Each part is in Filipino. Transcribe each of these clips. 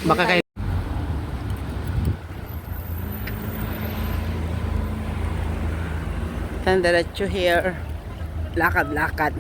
Baka kayo. Diretso here. Lakad-lakad.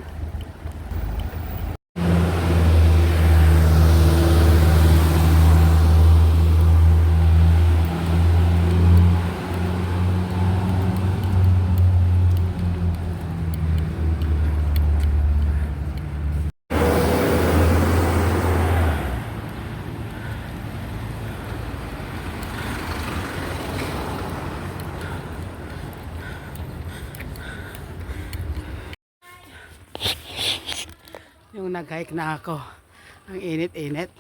Yung nag-hike na ako. Ang init-init.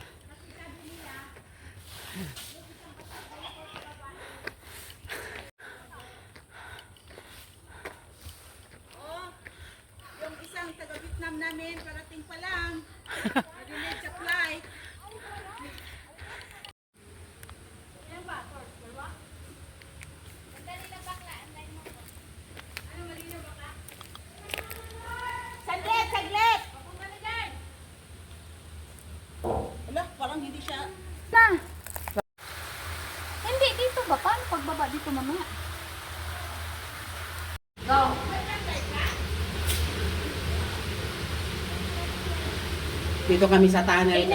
Oh, yung isang taga-Vietnam namin, parating pa lang. Nag-init sa flight. Saglit, saglit! Wala, parang hindi siya. Na. Hindi, dito ba? Paano pagbaba dito mamaya? Go. Dito kami sa tunnel.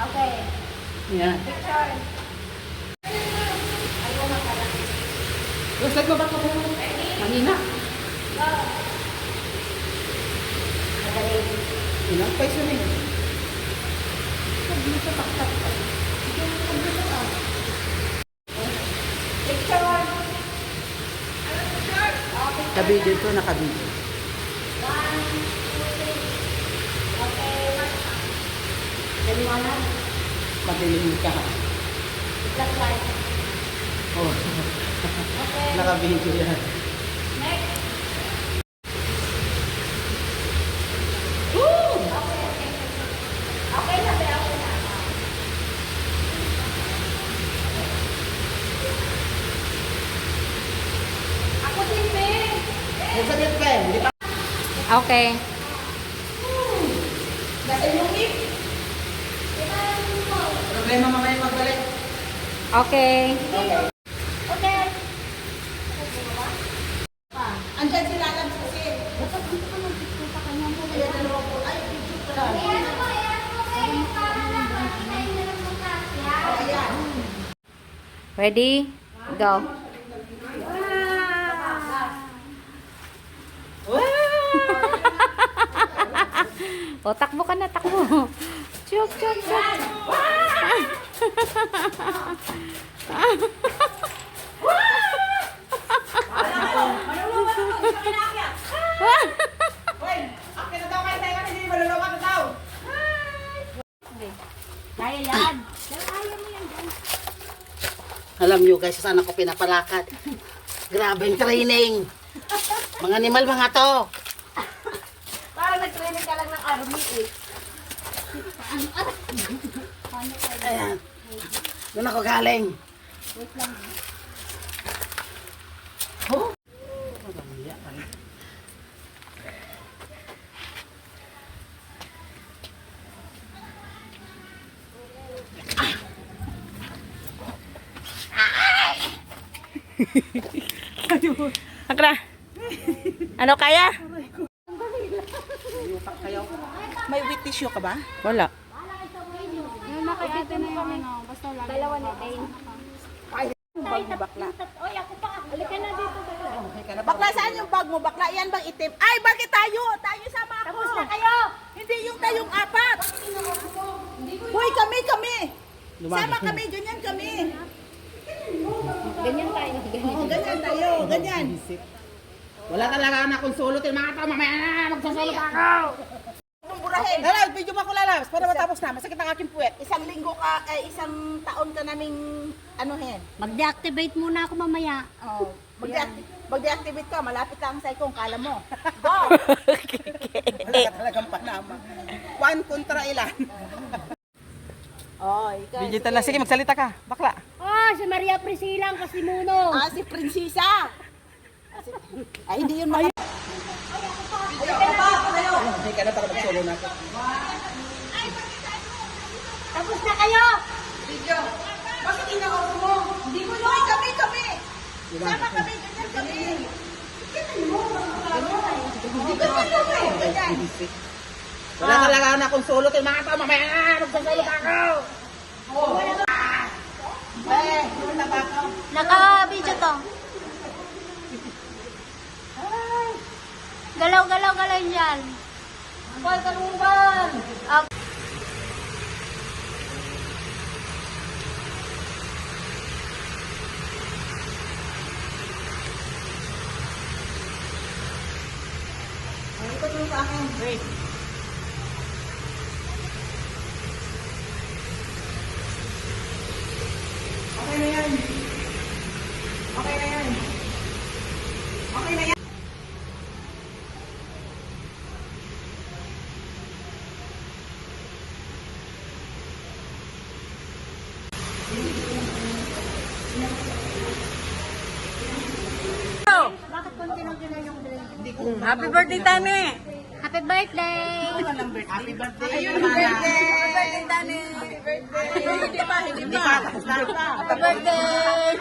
Okay. Yan. Picture. Gusto mo ba ito? Manina. Go. Magaling. Ilang peso na yun? Dito taktak ka. Dito ka. Picture. Kabidyo ito, nakabidyo. 1, 2, 3. Okay. Daliwanan. Madilim ka. Black light. Oh. Okay. Nakabidyo yan. Next. Woo! Okay na ba? Okay na. Ako din, Ben. Saglit pa eh. Hindi pa. Okay. Nasa yung hip. Problema mamaya magbalik. Okay. Okay. Andyan si Lalabs kasi. Dapat dito ka mag-picture pa kanya mo. Ayan, dalawa po. Ay, picture pa lang. Ayan. Ayan. Ready? Go. O, takbo ka na, takbo. Chuk, chuk, chuk. Hoy, akin na daw kayo tayo kasi hindi maluluwa na daw. Kaya yan. Kaya mo yan. Alam nyo guys, saan ako pinapalakad? Grabing training. Mga animal mga to. Parang nag-training ka lang ng army eh. Ayan. Doon ako galing. Wait lang. Oh. Akra. Ano kaya? May wet tissue ka ba? Wala. Nakikita na yung ano, basta lang. Dalawa na tayo. Bag mo bakla. Oy, ako pa. Halika na dito. Bakla, saan yung bag mo? Bakla, yan bang itim? Ay, bakit tayo? Tayo sama ako. Tapos na kayo. Hindi yung tayong apat. Hoy, kami. Sama kami, ganyan kami. Ganyan tayo. Oo, ganyan tayo, ganyan. Wala talaga na kung sulutin mga to. Mamaya na, magsasolo pa ako. Burahin. Lalabs, video mo ako lalabs para matapos na. Masakit ang aking puwet. Isang linggo ka, isang taon ka naming anuhin. Mag-deactivate muna ako mamaya. Oh, mag-deactivate ka, malapit lang ang psycho, kala mo. Go! Wala ka talagang panama. 1 kontra ilan. Oh, ikaw. Digital na. Sige, magsalita ka. Bakla. Oh, si Maria Priscila ang kasimuno. Ah, si Prinsesa. Ay, hindi yun mga... Hindi ka na para mag-solo natin. Tapos na kayo! Video. Bakit ina-off mo? Hindi mo lang. Kami. Sama kami. Ganyan kami. Ganyan mo. Hindi ko kami. Ganyan. Wala talaga na akong sulot yung mga tao. Mamaya, magsasulot ako. Wala ba ako? Naka-video to. Galaw-galaw dyan. Hoy, kalungan. Ikot mo sa akin. Wait. Okay na yan. Okay na yan. Okay na yan. Happy birthday, Tani! Happy birthday! Happy birthday. Happy birthday, Tani! Happy birthday! Hindi pa. Happy birthday!